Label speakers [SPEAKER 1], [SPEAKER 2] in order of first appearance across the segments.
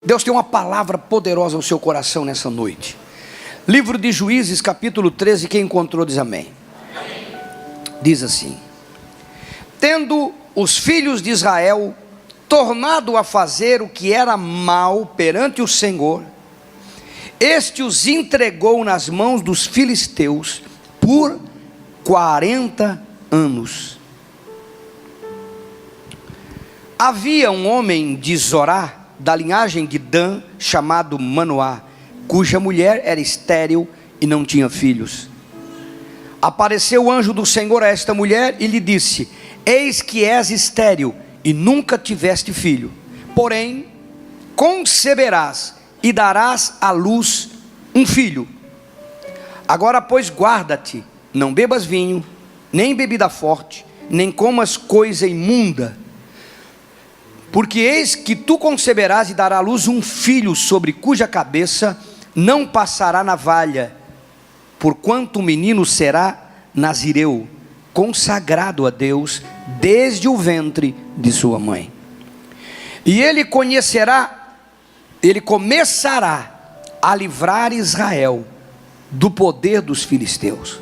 [SPEAKER 1] Deus tem uma palavra poderosa no seu coração nessa noite. Livro de Juízes, capítulo 13, quem encontrou diz amém. Diz assim: tendo os filhos de Israel tornado a fazer o que era mal perante o Senhor, este os entregou nas mãos dos filisteus por 40 anos. Havia um homem de Zorá, da linhagem de Dan, chamado Manoá, cuja mulher era estéril e não tinha filhos. Apareceu o anjo do Senhor a esta mulher e lhe disse: eis que és estéril e nunca tiveste filho, porém conceberás e darás à luz um filho. Agora pois guarda-te, não bebas vinho, nem bebida forte, nem comas coisa imunda, porque eis que tu conceberás e darás à luz um filho, sobre cuja cabeça não passará navalha, porquanto o menino será nazireu, consagrado a Deus desde o ventre de sua mãe. E ele começará a livrar Israel do poder dos filisteus.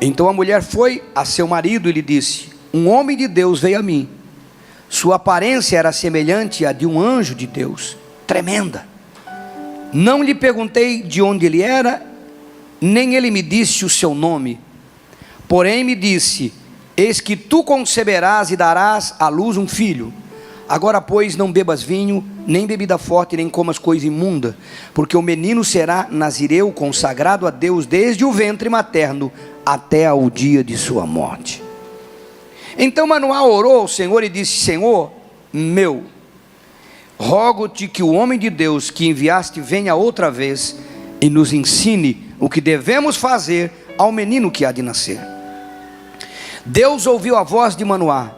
[SPEAKER 1] Então a mulher foi a seu marido e lhe disse: um homem de Deus veio a mim. Sua aparência era semelhante à de um anjo de Deus, tremenda. Não lhe perguntei de onde ele era, nem ele me disse o seu nome. Porém me disse: eis que tu conceberás e darás à luz um filho. Agora pois não bebas vinho, nem bebida forte, nem comas coisa imunda, porque o menino será nazireu, consagrado a Deus desde o ventre materno até ao dia de sua morte. Então Manoá orou ao Senhor e disse: Senhor meu, rogo-te que o homem de Deus que enviaste venha outra vez e nos ensine o que devemos fazer ao menino que há de nascer. Deus ouviu a voz de Manoá,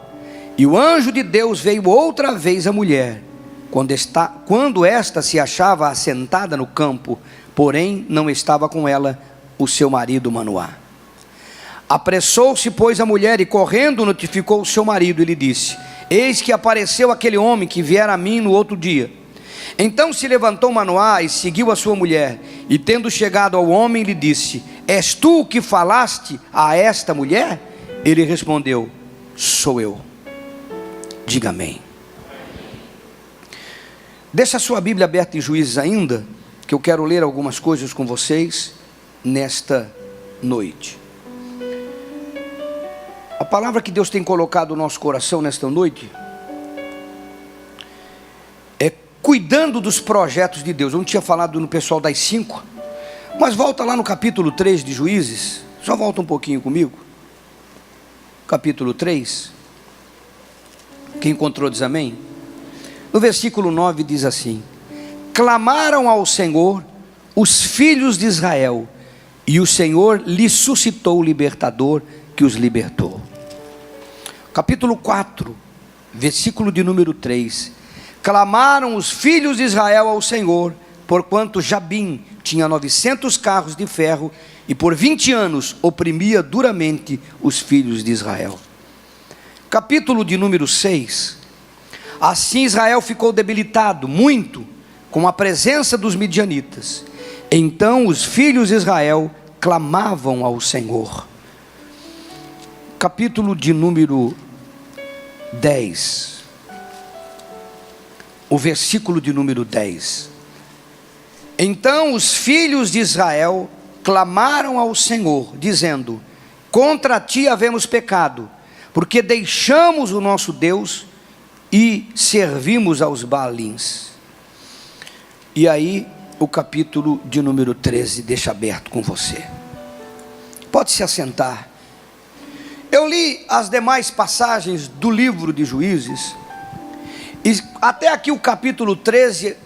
[SPEAKER 1] e o anjo de Deus veio outra vez à mulher, quando esta se achava assentada no campo, porém não estava com ela o seu marido Manoá. Apressou-se, pois, a mulher e correndo notificou o seu marido e lhe disse: eis que apareceu aquele homem que viera a mim no outro dia. Então se levantou Manoá e seguiu a sua mulher, e tendo chegado ao homem lhe disse: és tu o que falaste a esta mulher? Ele respondeu: sou eu. Diga amém. Deixa a sua Bíblia aberta em Juízes ainda, que eu quero ler algumas coisas com vocês nesta noite. A palavra que Deus tem colocado no nosso coração nesta noite é cuidando dos projetos de Deus. Eu não tinha falado no pessoal das 5, mas volta lá no capítulo 3 de Juízes, só volta um pouquinho comigo. Capítulo 3, quem encontrou diz amém. No versículo 9 diz assim: clamaram ao Senhor os filhos de Israel, e o Senhor lhe suscitou o libertador que os libertou. Capítulo 4, versículo de número 3: clamaram os filhos de Israel ao Senhor, porquanto Jabim tinha 900 carros de ferro, e por 20 anos oprimia duramente os filhos de Israel. Capítulo de número 6: assim Israel ficou debilitado muito com a presença dos midianitas. Então os filhos de Israel clamavam ao Senhor. Capítulo de número 10, o versículo de número 10: então os filhos de Israel clamaram ao Senhor, dizendo: contra ti havemos pecado, porque deixamos o nosso Deus e servimos aos Baalins. E aí o capítulo de número 13 deixa aberto com você. Pode se assentar. Eu li as demais passagens do livro de Juízes, e até aqui o capítulo 13,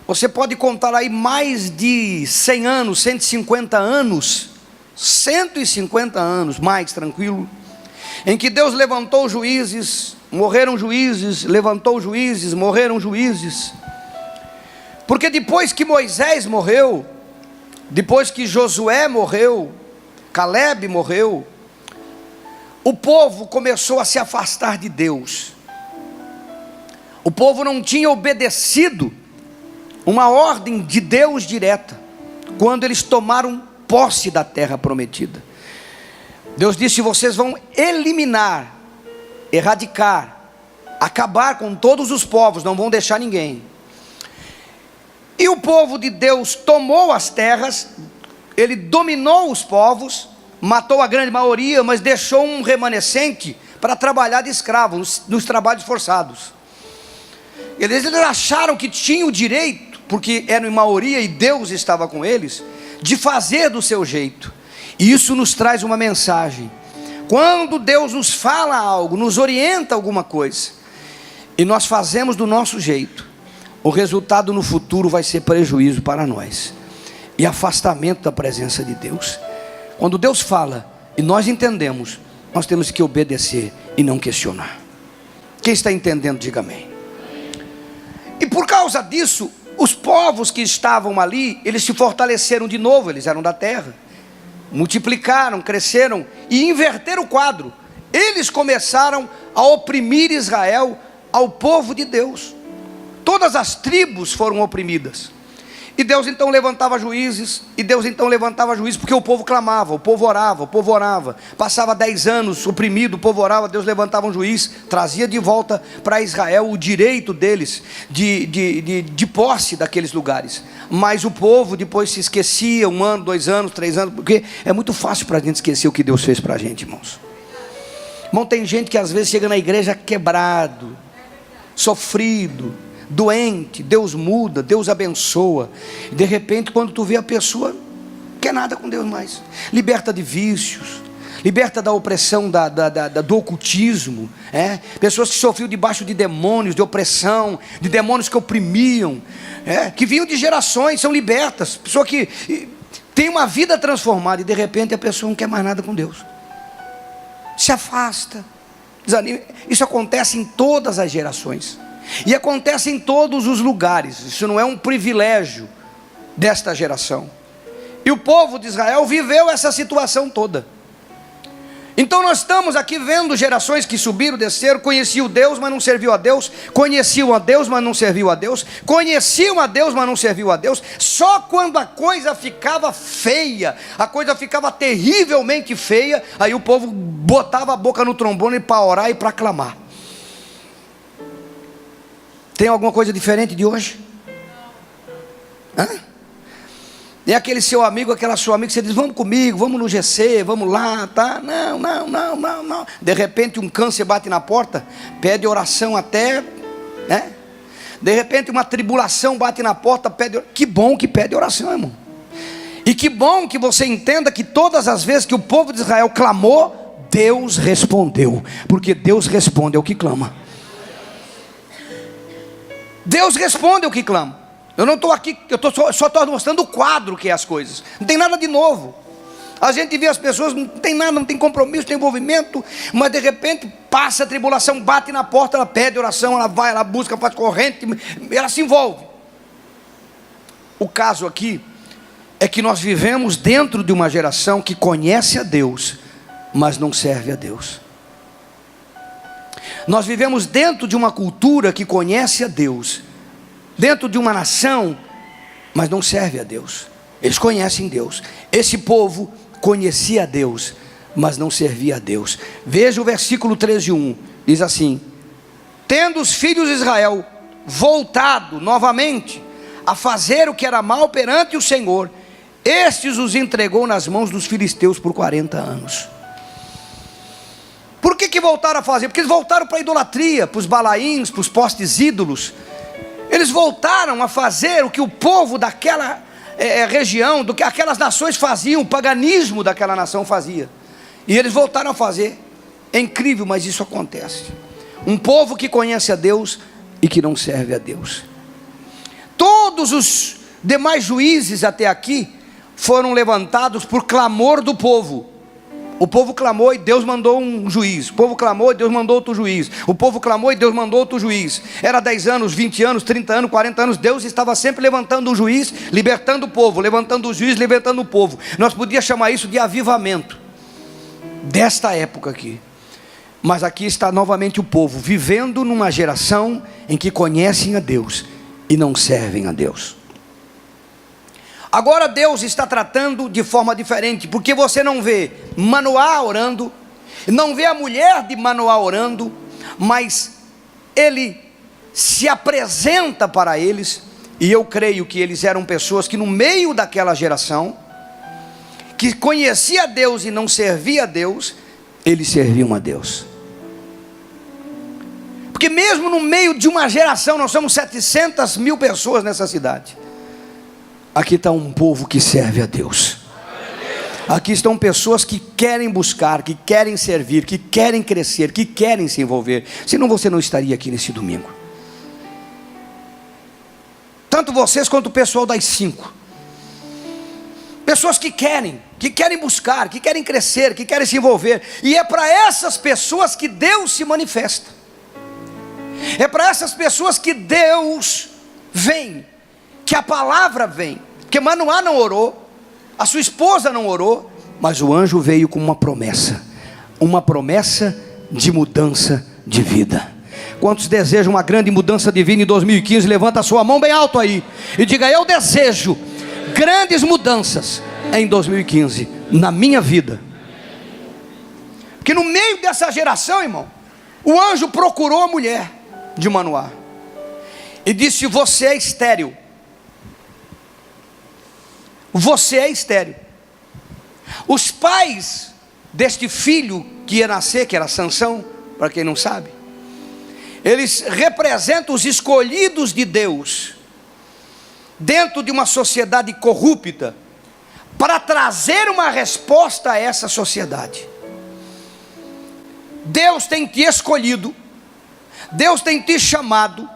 [SPEAKER 1] você pode contar aí mais de 100 anos, 150 anos, 150 anos, mais tranquilo, em que Deus levantou juízes, morreram juízes, levantou juízes, morreram juízes. Porque depois que Moisés morreu, depois que Josué morreu, Caleb morreu, o povo começou a se afastar de Deus. O povo não tinha obedecido uma ordem de Deus direta, quando eles tomaram posse da terra prometida. Deus disse: vocês vão eliminar, erradicar, acabar com todos os povos, não vão deixar ninguém. E o povo de Deus tomou as terras, ele dominou os povos, matou a grande maioria, mas deixou um remanescente para trabalhar de escravo, nos trabalhos forçados. Eles acharam que tinham o direito, porque eram em maioria e Deus estava com eles, de fazer do seu jeito. E isso nos traz uma mensagem. Quando Deus nos fala algo, nos orienta alguma coisa, e nós fazemos do nosso jeito, o resultado no futuro vai ser prejuízo para nós, e afastamento da presença de Deus. Quando Deus fala, e nós entendemos, nós temos que obedecer e não questionar. Quem está entendendo, diga amém. E por causa disso, os povos que estavam ali, eles se fortaleceram de novo, eles eram da terra, multiplicaram, cresceram e inverteram o quadro. Eles começaram a oprimir Israel, ao povo de Deus. Todas as tribos foram oprimidas. E Deus então levantava juízes, porque o povo clamava, o povo orava. Passava 10 anos oprimido, o povo orava, Deus levantava um juiz, trazia de volta para Israel o direito deles de posse daqueles lugares. Mas o povo depois se esquecia, 1 ano, 2 anos, 3 anos, porque é muito fácil para a gente esquecer o que Deus fez para a gente, irmãos. Irmão, tem gente que às vezes chega na igreja quebrado, sofrido, doente, Deus muda, Deus abençoa, e de repente quando tu vê a pessoa, não quer nada com Deus mais, liberta de vícios, liberta da opressão do ocultismo, pessoas que sofriam debaixo de demônios, de opressão, de demônios que oprimiam, que vinham de gerações, são libertas, pessoa que tem uma vida transformada, e de repente a pessoa não quer mais nada com Deus, se afasta, desanima. Isso acontece em todas as gerações, e acontece em todos os lugares. Isso não é um privilégio desta geração. E o povo de Israel viveu essa situação toda. Então nós estamos aqui vendo gerações que subiram, desceram, conheciam Deus, mas não serviu a Deus, conheciam a Deus, mas não serviu a Deus, conheciam a Deus, mas não serviu a Deus. Só quando a coisa ficava feia, a coisa ficava terrivelmente feia, aí o povo botava a boca no trombone para orar e para clamar. Tem alguma coisa diferente de hoje? É aquele seu amigo, aquela sua amiga que você diz: vamos comigo, vamos no GC, vamos lá, tá? Não. De repente um câncer bate na porta, pede oração até, De repente uma tribulação bate na porta, pede oração. Que bom que pede oração, irmão. E que bom que você entenda que todas as vezes que o povo de Israel clamou, Deus respondeu, porque Deus responde ao que clama. Deus responde ao que clama. Eu não estou aqui, só estou mostrando o quadro que é as coisas. Não tem nada de novo. A gente vê as pessoas, não tem nada, não tem compromisso, não tem envolvimento, mas de repente passa a tribulação, bate na porta, ela pede oração, ela vai, ela busca, faz corrente, ela se envolve. O caso aqui é que nós vivemos dentro de uma geração que conhece a Deus, mas não serve a Deus. Nós vivemos dentro de uma cultura que conhece a Deus, dentro de uma nação, mas não serve a Deus. Eles conhecem Deus. Esse povo conhecia a Deus, mas não servia a Deus. Veja o versículo 13:1, diz assim: tendo os filhos de Israel voltado novamente a fazer o que era mal perante o Senhor, estes os entregou nas mãos dos filisteus por 40 anos. Por que voltaram a fazer? Porque eles voltaram para a idolatria, para os balaíns, para os postes ídolos. Eles voltaram a fazer o que o povo daquela região, do que aquelas nações faziam, o paganismo daquela nação fazia. E eles voltaram a fazer. É incrível, mas isso acontece. Um povo que conhece a Deus e que não serve a Deus. Todos os demais juízes até aqui foram levantados por clamor do povo. O povo clamou e Deus mandou um juiz. O povo clamou e Deus mandou outro juiz. O povo clamou e Deus mandou outro juiz. Era 10 anos, 20 anos, 30 anos, 40 anos. Deus estava sempre levantando um juiz, libertando o povo. Levantando o juiz, libertando o povo. Nós podíamos chamar isso de avivamento desta época aqui. Mas aqui está novamente o povo vivendo numa geração em que conhecem a Deus e não servem a Deus. Agora Deus está tratando de forma diferente, porque você não vê Manoá orando, não vê a mulher de Manoá orando, mas Ele se apresenta para eles, e eu creio que eles eram pessoas que no meio daquela geração, que conhecia Deus e não servia a Deus, eles serviam a Deus. Porque mesmo no meio de uma geração, nós somos 700 mil pessoas nessa cidade, aqui está um povo que serve a Deus. Aqui estão pessoas que querem buscar, que querem servir, que querem crescer, que querem se envolver. Senão você não estaria aqui nesse domingo. Tanto vocês quanto o pessoal das 5. Pessoas que querem buscar, que querem crescer, que querem se envolver. E é para essas pessoas que Deus se manifesta. É para essas pessoas que Deus vem, que a palavra vem. Porque Manoá não orou, a sua esposa não orou, mas o anjo veio com uma promessa de mudança de vida. Quantos desejam uma grande mudança de vida em 2015? Levanta a sua mão bem alto aí e diga: eu desejo grandes mudanças em 2015 na minha vida. Porque no meio dessa geração, irmão, o anjo procurou a mulher de Manoá e disse: você é estéril. Você é estéril. Os pais deste filho que ia nascer, que era Sansão, para quem não sabe, eles representam os escolhidos de Deus dentro de uma sociedade corrupta, para trazer uma resposta a essa sociedade. Deus tem te escolhido, Deus tem te chamado,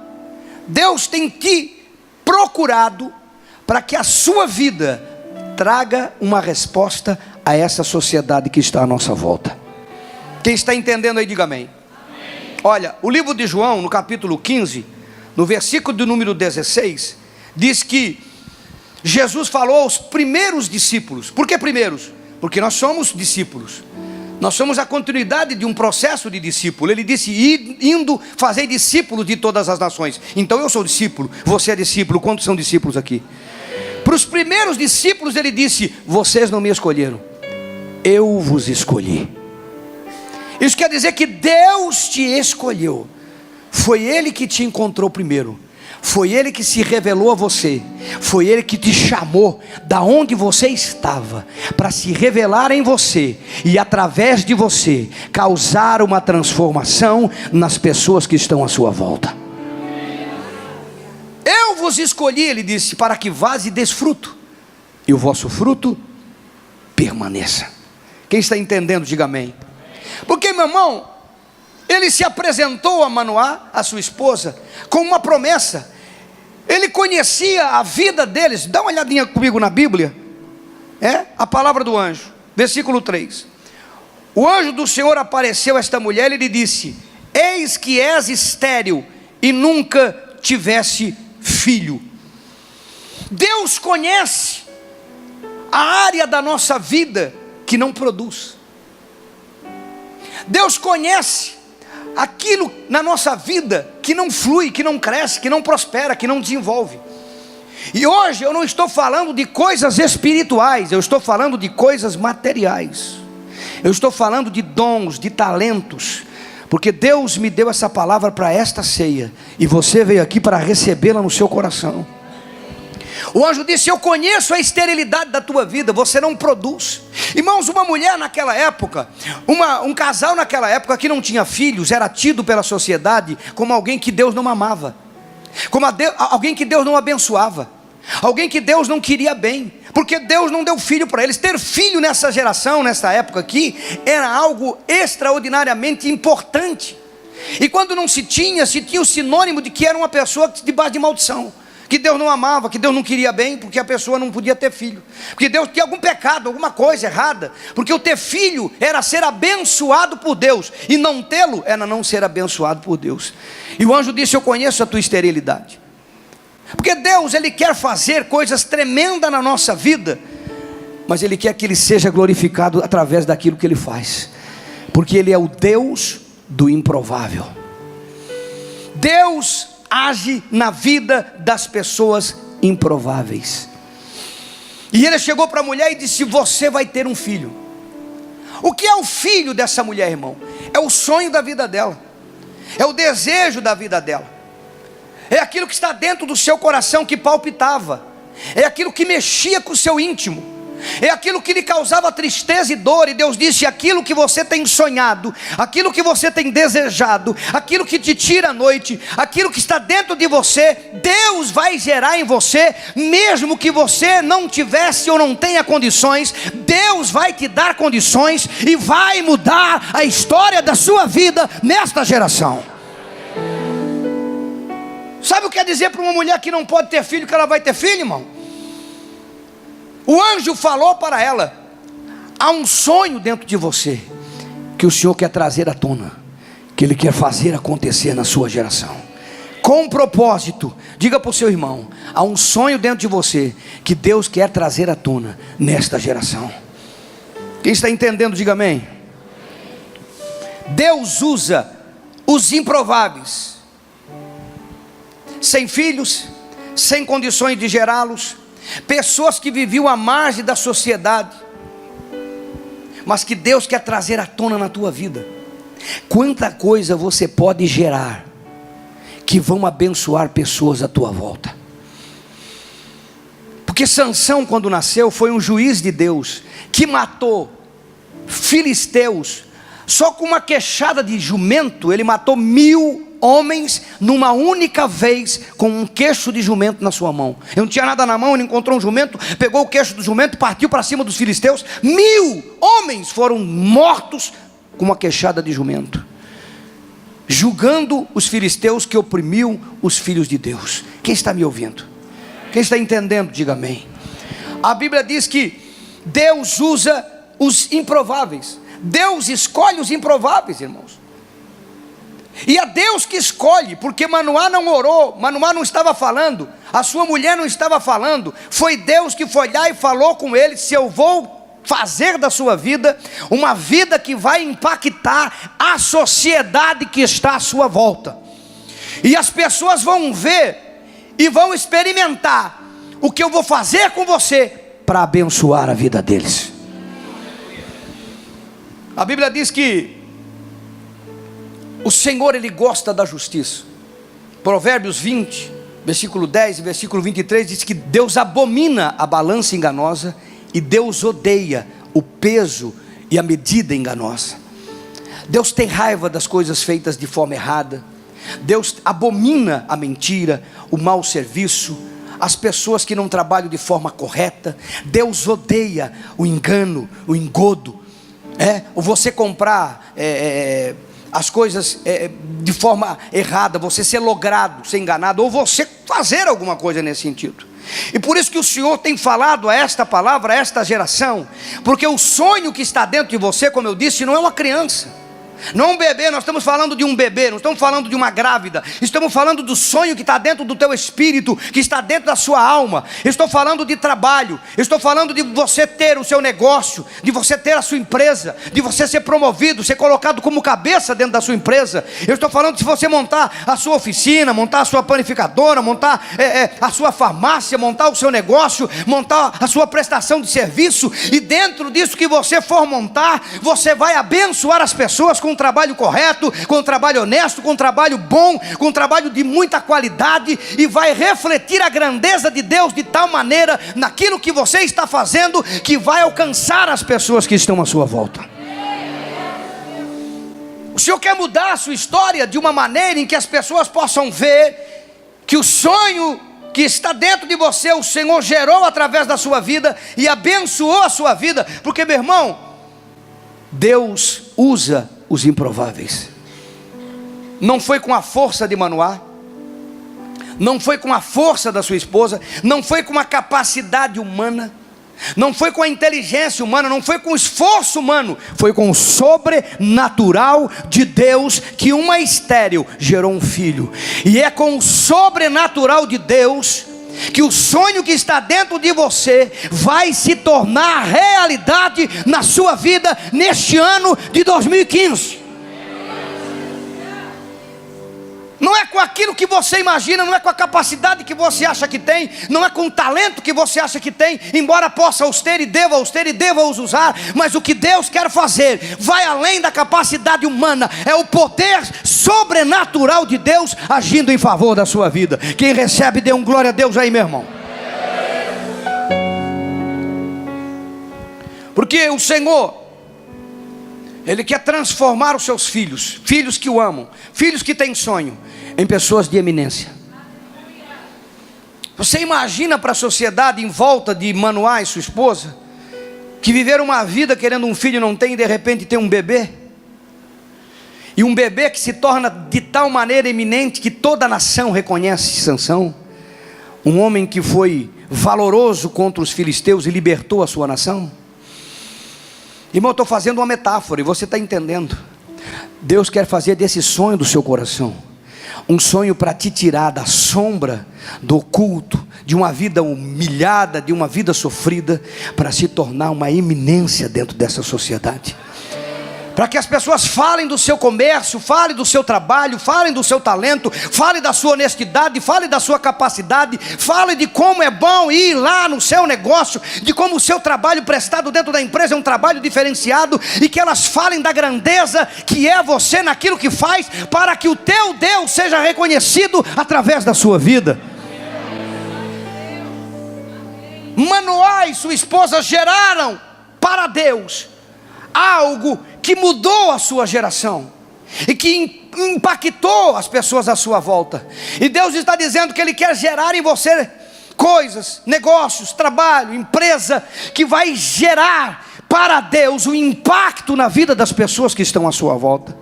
[SPEAKER 1] Deus tem te procurado, para que a sua vida traga uma resposta a essa sociedade que está à nossa volta. Quem está entendendo aí, diga amém. Olha, o livro de João, no capítulo 15, no versículo de número 16, diz que Jesus falou aos primeiros discípulos. Por que primeiros? Porque nós somos discípulos. Nós somos a continuidade de um processo de discípulo. Ele disse: indo fazer discípulos de todas as nações. Então eu sou discípulo, você é discípulo. Quantos são discípulos aqui? Para os primeiros discípulos ele disse: vocês não me escolheram, eu vos escolhi. Isso quer dizer que Deus te escolheu. Foi Ele que te encontrou primeiro. Foi Ele que se revelou a você. Foi Ele que te chamou da onde você estava, para se revelar em você e através de você causar uma transformação nas pessoas que estão à sua volta. Eu vos escolhi, Ele disse, para que vás e des fruto, e o vosso fruto permaneça. Quem está entendendo, diga amém. Porque, meu irmão, ele se apresentou a Manoá, a sua esposa, com uma promessa. Ele conhecia a vida deles. Dá uma olhadinha comigo na Bíblia. A palavra do anjo, versículo 3. O anjo do Senhor apareceu a esta mulher e lhe disse: eis que és estéril e nunca tivesse filho. Deus conhece a área da nossa vida que não produz. Deus conhece aquilo na nossa vida que não flui, que não cresce, que não prospera, que não desenvolve. E hoje eu não estou falando de coisas espirituais, eu estou falando de coisas materiais. Eu estou falando de dons, de talentos, porque Deus me deu essa palavra para esta ceia, e você veio aqui para recebê-la no seu coração. O anjo disse: eu conheço a esterilidade da tua vida, você não produz. Irmãos, uma mulher naquela época, um casal naquela época que não tinha filhos, era tido pela sociedade como alguém que Deus não amava, como alguém que Deus não abençoava, alguém que Deus não queria bem, porque Deus não deu filho para eles. Ter filho nessa geração, nessa época aqui, era algo extraordinariamente importante. E quando não se tinha o sinônimo de que era uma pessoa debaixo de maldição, que Deus não amava, que Deus não queria bem, porque a pessoa não podia ter filho, porque Deus tinha algum pecado, alguma coisa errada, porque o ter filho era ser abençoado por Deus, e não tê-lo era não ser abençoado por Deus. E o anjo disse: eu conheço a tua esterilidade. Porque Deus, Ele quer fazer coisas tremendas na nossa vida, mas Ele quer que Ele seja glorificado através daquilo que Ele faz, porque Ele é o Deus do improvável. Deus age na vida das pessoas improváveis. E ele chegou para a mulher e disse: você vai ter um filho. O que é o filho dessa mulher, irmão? É o sonho da vida dela, é o desejo da vida dela, é aquilo que está dentro do seu coração que palpitava, é aquilo que mexia com o seu íntimo, é aquilo que lhe causava tristeza e dor. E Deus disse: aquilo que você tem sonhado, aquilo que você tem desejado, aquilo que te tira a noite, aquilo que está dentro de você, Deus vai gerar em você, mesmo que você não tivesse ou não tenha condições. Deus vai te dar condições e vai mudar a história da sua vida nesta geração. Sabe o que quer dizer para uma mulher que não pode ter filho que ela vai ter filho, irmão? O anjo falou para ela: há um sonho dentro de você que o Senhor quer trazer à tona, que Ele quer fazer acontecer na sua geração, com um propósito. Diga para o seu irmão: há um sonho dentro de você que Deus quer trazer à tona nesta geração. Quem está entendendo, diga amém. Deus usa os improváveis, sem filhos, sem condições de gerá-los, pessoas que viviam à margem da sociedade, mas que Deus quer trazer à tona na tua vida. Quanta coisa você pode gerar que vão abençoar pessoas à tua volta. Porque Sansão, quando nasceu, foi um juiz de Deus que matou filisteus só com uma queixada de jumento. Ele matou 1000 homens numa única vez, com um queixo de jumento na sua mão. Ele não tinha nada na mão, ele encontrou um jumento, pegou o queixo do jumento, partiu para cima dos filisteus. 1000 homens foram mortos com uma queixada de jumento, julgando os filisteus que oprimiam os filhos de Deus. Quem está me ouvindo? Quem está entendendo, diga amém. A Bíblia diz que Deus usa os improváveis. Deus escolhe os improváveis, irmãos. E é Deus que escolhe, porque Manoá não orou, Manoá não estava falando, a sua mulher não estava falando. Foi Deus que foi lá e falou com ele: se eu vou fazer da sua vida uma vida que vai impactar a sociedade que está à sua volta, e as pessoas vão ver e vão experimentar o que eu vou fazer com você para abençoar a vida deles. A Bíblia diz que o Senhor, Ele gosta da justiça. Provérbios 20, versículo 10 e versículo 23 diz que Deus abomina a balança enganosa e Deus odeia o peso e a medida enganosa. Deus tem raiva das coisas feitas de forma errada. Deus abomina a mentira, o mau serviço, as pessoas que não trabalham de forma correta. Deus odeia o engano, o engodo. Ou você comprar as coisas de forma errada, você ser logrado, ser enganado, ou você fazer alguma coisa nesse sentido. E por isso que o Senhor tem falado a esta palavra, a esta geração, porque o sonho que está dentro de você, como eu disse, não é uma criança, não é um bebê. Nós estamos falando de um bebê, não estamos falando de uma grávida. Estamos falando do sonho que está dentro do teu espírito, que está dentro da sua alma. Estou falando de trabalho, estou falando de você ter o seu negócio, de você ter a sua empresa, de você ser promovido, ser colocado como cabeça dentro da sua empresa. Eu estou falando de você montar a sua oficina, montar a sua panificadora, montar a sua farmácia, montar o seu negócio, montar a sua prestação de serviço. E dentro disso que você for montar, você vai abençoar as pessoas com um trabalho correto, com um trabalho honesto, com um trabalho bom, com um trabalho de muita qualidade, e vai refletir a grandeza de Deus de tal maneira naquilo que você está fazendo, que vai alcançar as pessoas que estão à sua volta. O Senhor quer mudar a sua história de uma maneira em que as pessoas possam ver que o sonho que está dentro de você, o Senhor gerou através da sua vida e abençoou a sua vida. Porque, meu irmão, Deus usa os improváveis. Não foi com a força de Manoá, não foi com a força da sua esposa, não foi com a capacidade humana, não foi com a inteligência humana, não foi com o esforço humano, foi com o sobrenatural de Deus que uma estéril gerou um filho. E é com o sobrenatural de Deus que o sonho que está dentro de você vai se tornar realidade na sua vida neste ano de 2015. Não é com aquilo que você imagina, não é com a capacidade que você acha que tem, não é com o talento que você acha que tem, embora possa os ter e deva os usar, mas o que Deus quer fazer vai além da capacidade humana, é o poder sobrenatural de Deus agindo em favor da sua vida. Quem recebe, dê um glória a Deus aí, meu irmão. Porque o Senhor, Ele quer transformar os seus filhos, filhos que o amam, filhos que têm sonho, em pessoas de eminência. Você imagina para a sociedade em volta de Manoá e sua esposa, que viveram uma vida querendo um filho e não tem, e de repente tem um bebê, e um bebê que se torna de tal maneira eminente que toda a nação reconhece Sansão, um homem que foi valoroso contra os filisteus e libertou a sua nação. Irmão, eu estou fazendo uma metáfora e você está entendendo. Deus quer fazer desse sonho do seu coração um sonho para te tirar da sombra, do oculto, de uma vida humilhada, de uma vida sofrida, para se tornar uma eminência dentro dessa sociedade. Para que as pessoas falem do seu comércio, falem do seu trabalho, falem do seu talento, falem da sua honestidade, falem da sua capacidade, falem de como é bom ir lá no seu negócio, de como o seu trabalho prestado dentro da empresa é um trabalho diferenciado, e que elas falem da grandeza que é você naquilo que faz, para que o teu Deus seja reconhecido através da sua vida. Manoá e sua esposa geraram para Deus algo que mudou a sua geração e que impactou as pessoas à sua volta. E Deus está dizendo que Ele quer gerar em você coisas, negócios, trabalho, empresa, que vai gerar para Deus um impacto na vida das pessoas que estão à sua volta.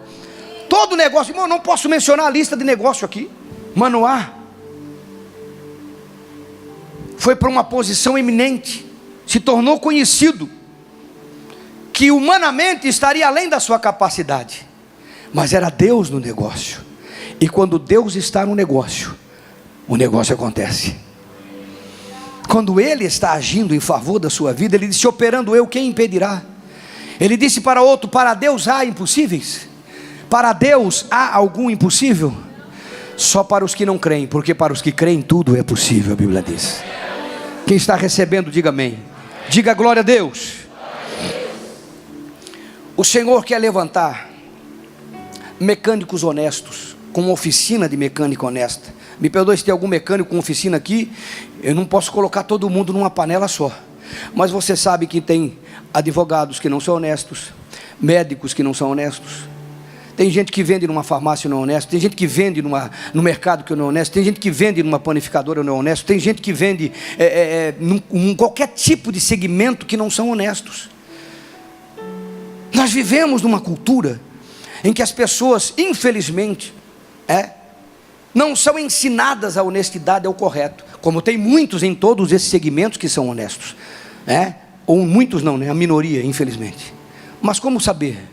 [SPEAKER 1] Todo negócio, irmão, eu não posso mencionar a lista de negócio aqui. Manoá foi para uma posição eminente, se tornou conhecido, que humanamente estaria além da sua capacidade, mas era Deus no negócio. E quando Deus está no negócio, o negócio acontece. Quando Ele está agindo em favor da sua vida, Ele disse: operando eu, quem impedirá? Ele disse para outro: para Deus há impossíveis? Para Deus há algum impossível? Só para os que não creem, porque para os que creem tudo é possível, a Bíblia diz. Quem está recebendo, diga amém. Diga glória a Deus. O Senhor quer levantar mecânicos honestos, com uma oficina de mecânica honesta. Me perdoe se tem algum mecânico com oficina aqui, eu não posso colocar todo mundo numa panela só. Mas você sabe que tem advogados que não são honestos, médicos que não são honestos. Tem gente que vende numa farmácia e não é honesto. Tem gente que vende no mercado que não é honesto. Tem gente que vende numa panificadora e não é honesto. Tem gente que vende em qualquer tipo de segmento que não são honestos. Nós vivemos numa cultura em que as pessoas, infelizmente, não são ensinadas a honestidade ao correto, como tem muitos em todos esses segmentos que são honestos, ou muitos não, a minoria, infelizmente. Mas como saber?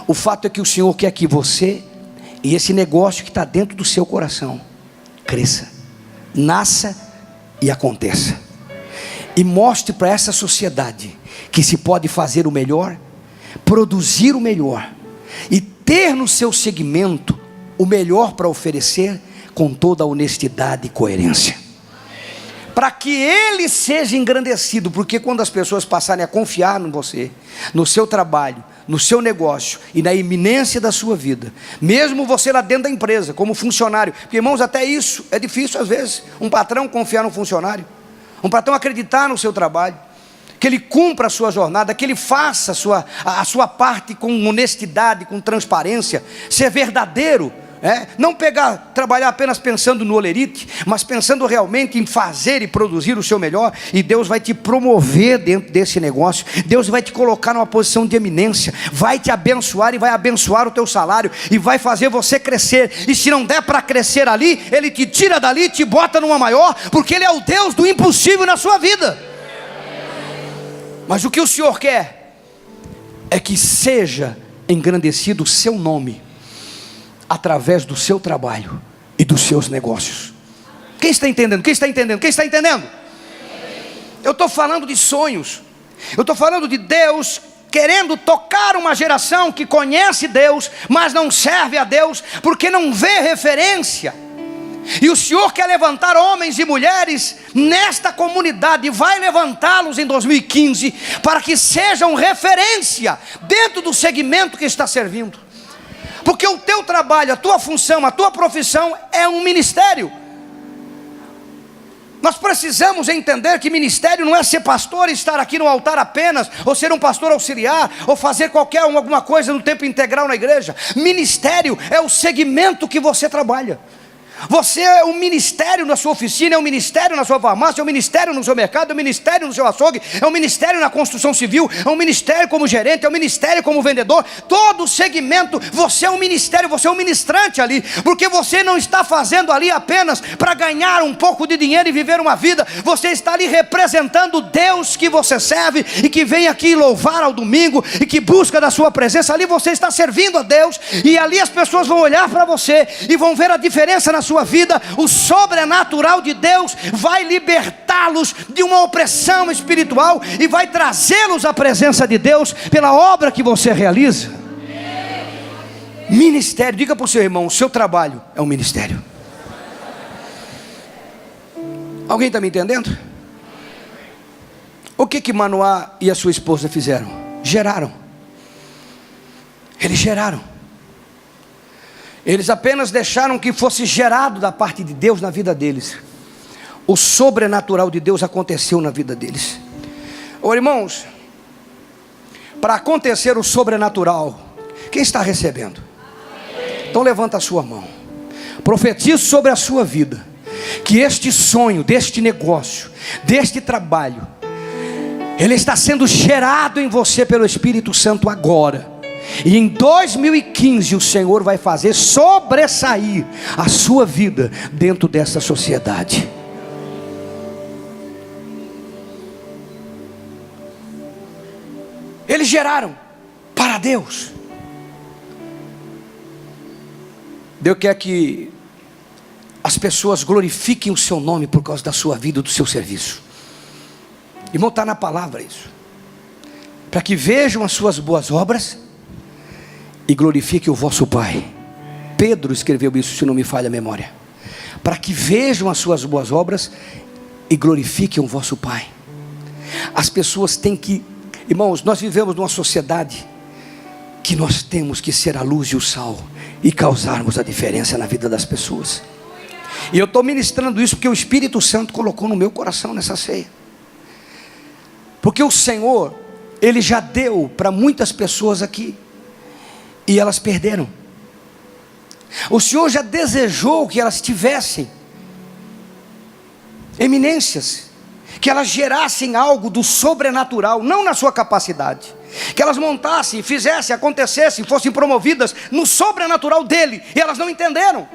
[SPEAKER 1] O fato é que o Senhor quer que você e esse negócio que está dentro do seu coração cresça, nasça e aconteça, e mostre para essa sociedade que se pode fazer o melhor, produzir o melhor e ter no seu segmento o melhor para oferecer, com toda a honestidade e coerência, para que Ele seja engrandecido. Porque quando as pessoas passarem a confiar em você, no seu trabalho, no seu negócio e na iminência da sua vida, mesmo você lá dentro da empresa como funcionário, porque, irmãos, até isso é difícil às vezes, um patrão confiar no funcionário, um patrão acreditar no seu trabalho, que ele cumpra a sua jornada, que ele faça a sua parte com honestidade, com transparência, ser verdadeiro, não trabalhar apenas pensando no olerite, mas pensando realmente em fazer e produzir o seu melhor. E Deus vai te promover dentro desse negócio, Deus vai te colocar numa posição de eminência, vai te abençoar e vai abençoar o teu salário, e vai fazer você crescer. E se não der para crescer ali, Ele te tira dali e te bota numa maior, porque Ele é o Deus do impossível na sua vida. Mas o que o Senhor quer é que seja engrandecido o seu nome através do seu trabalho e dos seus negócios. Quem está entendendo? Quem está entendendo? Quem está entendendo? Eu estou falando de sonhos. Eu estou falando de Deus querendo tocar uma geração que conhece Deus, mas não serve a Deus, porque não vê referência. E o Senhor quer levantar homens e mulheres nesta comunidade, e vai levantá-los em 2015, para que sejam referência dentro do segmento que está servindo. Porque o teu trabalho, a tua função, a tua profissão é um ministério. Nós precisamos entender que ministério não é ser pastor e estar aqui no altar apenas, ou ser um pastor auxiliar, ou fazer alguma coisa no tempo integral na igreja. Ministério é o segmento que você trabalha. Você é um ministério na sua oficina, é um ministério na sua farmácia, é um ministério no seu mercado, é um ministério no seu açougue, é um ministério na construção civil, é um ministério como gerente, é um ministério como vendedor. Todo segmento, você é um ministério, você é um ministrante ali, porque você não está fazendo ali apenas para ganhar um pouco de dinheiro e viver uma vida. Você está ali representando o Deus que você serve, e que vem aqui louvar ao domingo, e que busca da sua presença. Ali você está servindo a Deus, e ali as pessoas vão olhar para você e vão ver a diferença na sua vida. O sobrenatural de Deus vai libertá-los de uma opressão espiritual e vai trazê-los à presença de Deus pela obra que você realiza. Ministério, diga para o seu irmão: o seu trabalho é um ministério. Alguém está me entendendo? O que Manoá e a sua esposa fizeram? Geraram. Eles geraram. Eles apenas deixaram que fosse gerado da parte de Deus na vida deles. O sobrenatural de Deus aconteceu na vida deles. Irmãos, para acontecer o sobrenatural, quem está recebendo? Então levanta a sua mão. Profetizo sobre a sua vida, que este sonho, deste negócio, deste trabalho, ele está sendo gerado em você pelo Espírito Santo agora. E em 2015 o Senhor vai fazer sobressair a sua vida dentro dessa sociedade. Eles geraram para Deus. Deus quer que as pessoas glorifiquem o seu nome por causa da sua vida, do seu serviço. Irmão, está na palavra isso. Para que vejam as suas boas obras e glorifique o vosso Pai. Pedro escreveu isso, se não me falha a memória. Para que vejam as suas boas obras e glorifiquem o vosso Pai. As pessoas têm que, irmãos, nós vivemos numa sociedade que nós temos que ser a luz e o sal e causarmos a diferença na vida das pessoas. E eu estou ministrando isso porque o Espírito Santo colocou no meu coração nessa ceia. Porque o Senhor, Ele já deu para muitas pessoas aqui, e elas perderam. O Senhor já desejou que elas tivessem eminências, que elas gerassem algo do sobrenatural, não na sua capacidade, que elas montassem, fizessem, acontecessem, fossem promovidas no sobrenatural dele, e elas não entenderam,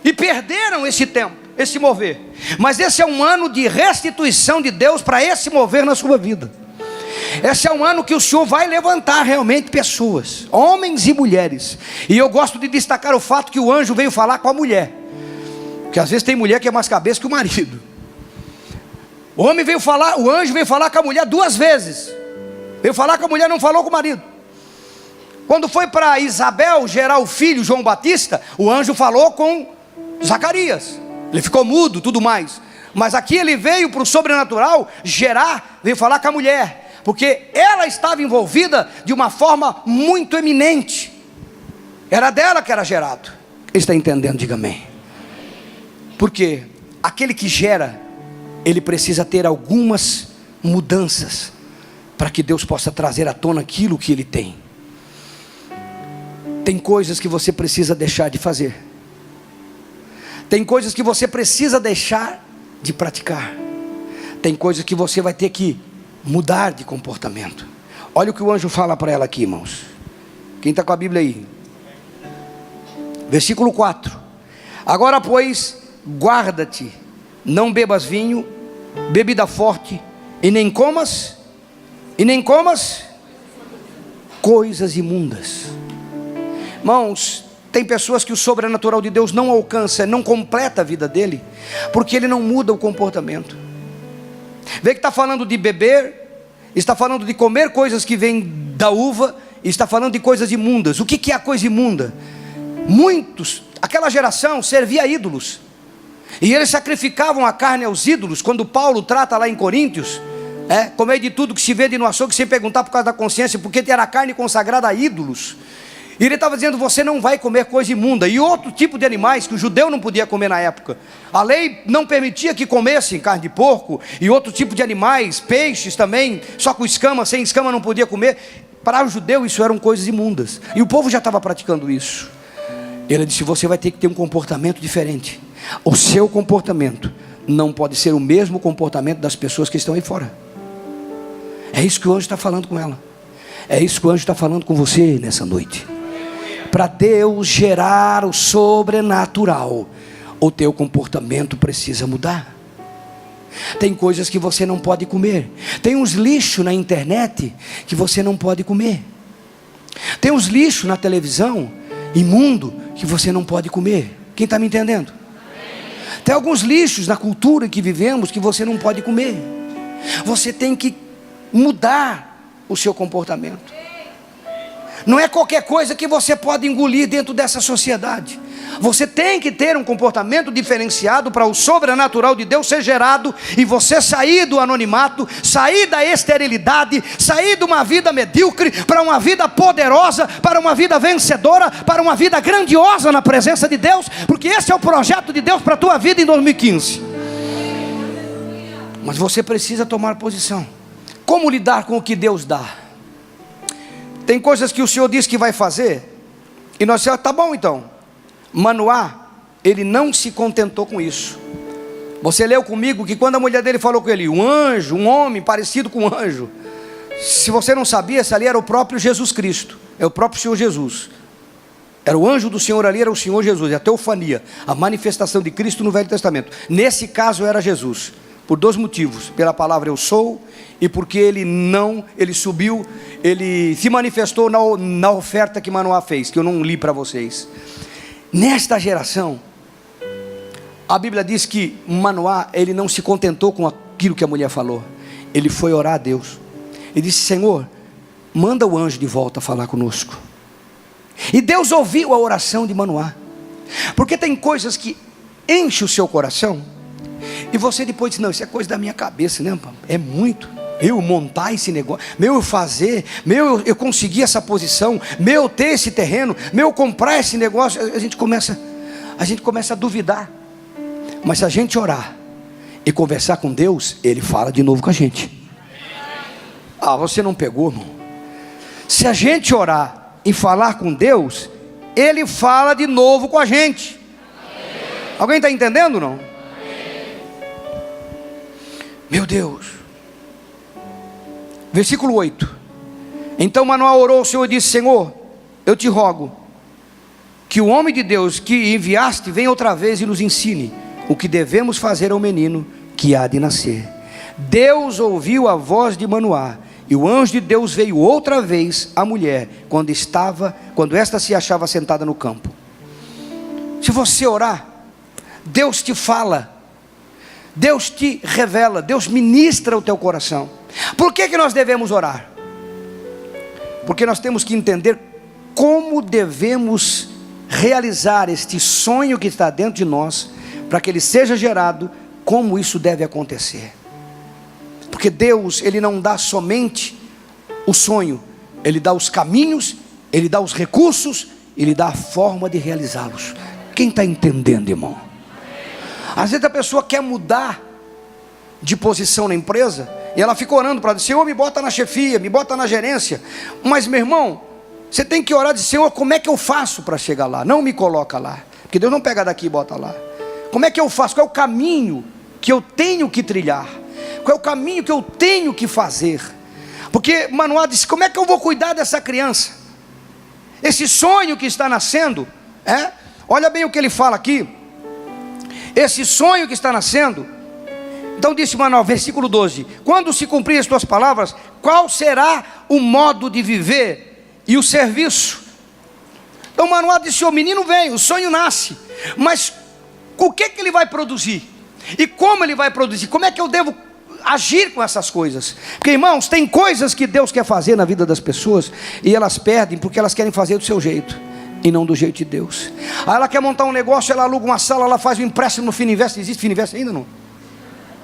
[SPEAKER 1] e perderam esse tempo, esse mover. Mas esse é um ano de restituição de Deus para esse mover na sua vida. Esse é um ano que o Senhor vai levantar realmente pessoas, homens e mulheres. E eu gosto de destacar o fato que o anjo veio falar com a mulher, porque às vezes tem mulher que é mais cabeça que o marido. O anjo veio falar com a mulher 2 vezes. Veio falar com a mulher, não falou com o marido. Quando foi para Isabel gerar o filho João Batista, o anjo falou com Zacarias. Ele ficou mudo, tudo mais. Mas aqui ele veio para o sobrenatural gerar, veio falar com a mulher, porque ela estava envolvida de uma forma muito eminente. Era dela que era gerado. Ele está entendendo? Diga amém. Porque aquele que gera, ele precisa ter algumas mudanças para que Deus possa trazer à tona aquilo que ele tem. Tem coisas que você precisa deixar de fazer. Tem coisas que você precisa deixar de praticar. Tem coisas que você vai ter que mudar de comportamento. Olha o que o anjo fala para ela aqui, irmãos. Quem está com a Bíblia aí? Versículo 4. Agora, pois, guarda-te, não bebas vinho, bebida forte, e nem comas coisas imundas. Irmãos, tem pessoas que o sobrenatural de Deus não alcança, não completa a vida dele, porque ele não muda o comportamento. Vê que está falando de beber está falando de comer coisas que vêm da uva, e está falando de coisas imundas. O que é a coisa imunda? Aquela geração servia a ídolos, e eles sacrificavam a carne aos ídolos. Quando Paulo trata lá em Coríntios, comer de tudo que se vende no açougue sem perguntar por causa da consciência, porque era carne consagrada a ídolos. E ele estava dizendo: você não vai comer coisa imunda. E outro tipo de animais que o judeu não podia comer na época, a lei não permitia que comessem carne de porco, e outro tipo de animais, peixes também, só com escama, sem escama não podia comer. Para o judeu isso eram coisas imundas, e o povo já estava praticando isso. Ele disse: você vai ter que ter um comportamento diferente. O seu comportamento não pode ser o mesmo comportamento das pessoas que estão aí fora. É isso que o anjo está falando com ela. É isso que o anjo está falando com você nessa noite. Para Deus gerar o sobrenatural, o teu comportamento precisa mudar. Tem coisas que você não pode comer. Tem uns lixos na internet que você não pode comer. Tem uns lixos na televisão, imundo, que você não pode comer. Quem está me entendendo? Tem alguns lixos na cultura em que vivemos que você não pode comer. Você tem que mudar o seu comportamento. Não é qualquer coisa que você pode engolir dentro dessa sociedade. Você tem que ter um comportamento diferenciado para o sobrenatural de Deus ser gerado, e você sair do anonimato, sair da esterilidade, sair de uma vida medíocre para uma vida poderosa, para uma vida vencedora, para uma vida grandiosa na presença de Deus, porque esse é o projeto de Deus para a tua vida em 2015. Mas você precisa tomar posição. Como lidar com o que Deus dá? Tem coisas que o Senhor diz que vai fazer, e nós dizemos: tá bom então. Manoá, ele não se contentou com isso. Você leu comigo que quando a mulher dele falou com ele, um anjo, um homem parecido com um anjo. Se você não sabia, esse ali era o próprio Jesus Cristo, é o próprio Senhor Jesus. Era o anjo do Senhor ali, era o Senhor Jesus, é a teofania, a manifestação de Cristo no Velho Testamento. Nesse caso era Jesus, por dois motivos: pela palavra eu sou, e porque ele subiu, ele se manifestou na oferta que Manoá fez, que eu não li para vocês. Nesta geração, a Bíblia diz que Manoá, ele não se contentou com aquilo que a mulher falou. Ele foi orar a Deus. Ele disse: Senhor, manda o anjo de volta falar conosco. E Deus ouviu a oração de Manoá. Porque tem coisas que enchem o seu coração, e você depois diz: não, isso é coisa da minha cabeça, né? É muito. Eu montar esse negócio, eu fazer, eu conseguir essa posição, eu ter esse terreno, eu comprar esse negócio. A gente começa a duvidar. Mas se a gente orar e conversar com Deus, Ele fala de novo com a gente. Ah, você não pegou, irmão? Se a gente orar e falar com Deus, Ele fala de novo com a gente. Alguém está entendendo, não? Meu Deus. Versículo 8. Então Manoá orou ao Senhor e disse: Senhor, eu te rogo que o homem de Deus que enviaste venha outra vez e nos ensine o que devemos fazer ao menino que há de nascer. Deus ouviu a voz de Manoá, e o anjo de Deus veio outra vez à mulher quando esta se achava sentada no campo. Se você orar, Deus te fala, Deus te revela, Deus ministra o teu coração. Por que nós devemos orar? Porque nós temos que entender como devemos realizar este sonho que está dentro de nós, para que ele seja gerado, como isso deve acontecer. Porque Deus, Ele não dá somente o sonho, Ele dá os caminhos, Ele dá os recursos, Ele dá a forma de realizá-los. Quem está entendendo, irmão? Às vezes a pessoa quer mudar de posição na empresa, e ela fica orando para dizer: Senhor, me bota na chefia, me bota na gerência. Mas meu irmão, você tem que orar e dizer: Senhor, como é que eu faço para chegar lá? Não me coloca lá, porque Deus não pega daqui e bota lá. Como é que eu faço? Qual é o caminho que eu tenho que trilhar? Qual é o caminho que eu tenho que fazer? Porque Manoá disse: como é que eu vou cuidar dessa criança? Esse sonho que está nascendo, olha bem o que ele fala aqui. Esse sonho que está nascendo. Então disse Manoá, versículo 12: quando se cumprir as tuas palavras, qual será o modo de viver e o serviço? Então Manoá disse: o menino vem, o sonho nasce, mas o que ele vai produzir? E como ele vai produzir? Como é que eu devo agir com essas coisas. Porque, irmãos, tem coisas que Deus quer fazer na vida das pessoas e elas perdem porque elas querem fazer do seu jeito e não do jeito de Deus. Aí ela quer montar um negócio, ela aluga uma sala, ela faz um empréstimo no Fininvest. Existe Fininvest ainda? Não?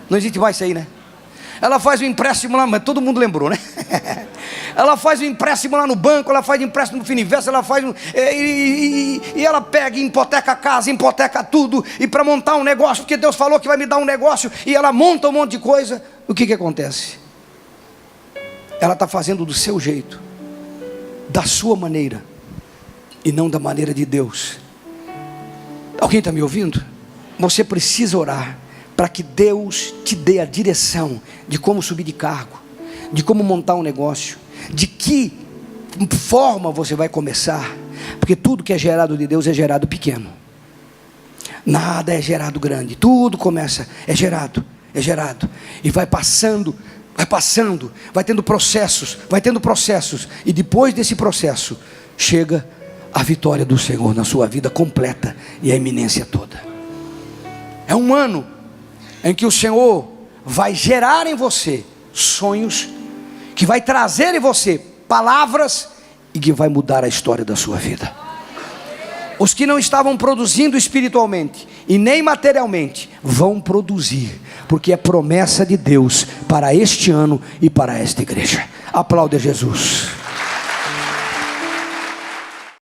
[SPEAKER 1] Não existe mais isso aí, né? Ela faz um empréstimo lá, mas todo mundo lembrou, né? Ela faz um empréstimo lá no banco, ela faz um empréstimo no Fininvest, ela faz e ela pega e hipoteca a casa, hipoteca tudo, e para montar um negócio, porque Deus falou que vai me dar um negócio, e ela monta um monte de coisa. O que acontece? Ela está fazendo do seu jeito, da sua maneira, e não da maneira de Deus. Alguém está me ouvindo? Você precisa orar para que Deus te dê a direção de como subir de cargo, de como montar um negócio, de que forma você vai começar, porque tudo que é gerado de Deus é gerado pequeno, nada é gerado grande, tudo começa, é gerado, e vai passando, vai tendo processos, e depois desse processo, chega a vitória do Senhor na sua vida completa, e a eminência toda. É um ano em que o Senhor vai gerar em você sonhos, que vai trazer em você palavras e que vai mudar a história da sua vida. Os que não estavam produzindo espiritualmente e nem materialmente vão produzir, porque é promessa de Deus para este ano e para esta igreja. Aplaude Jesus.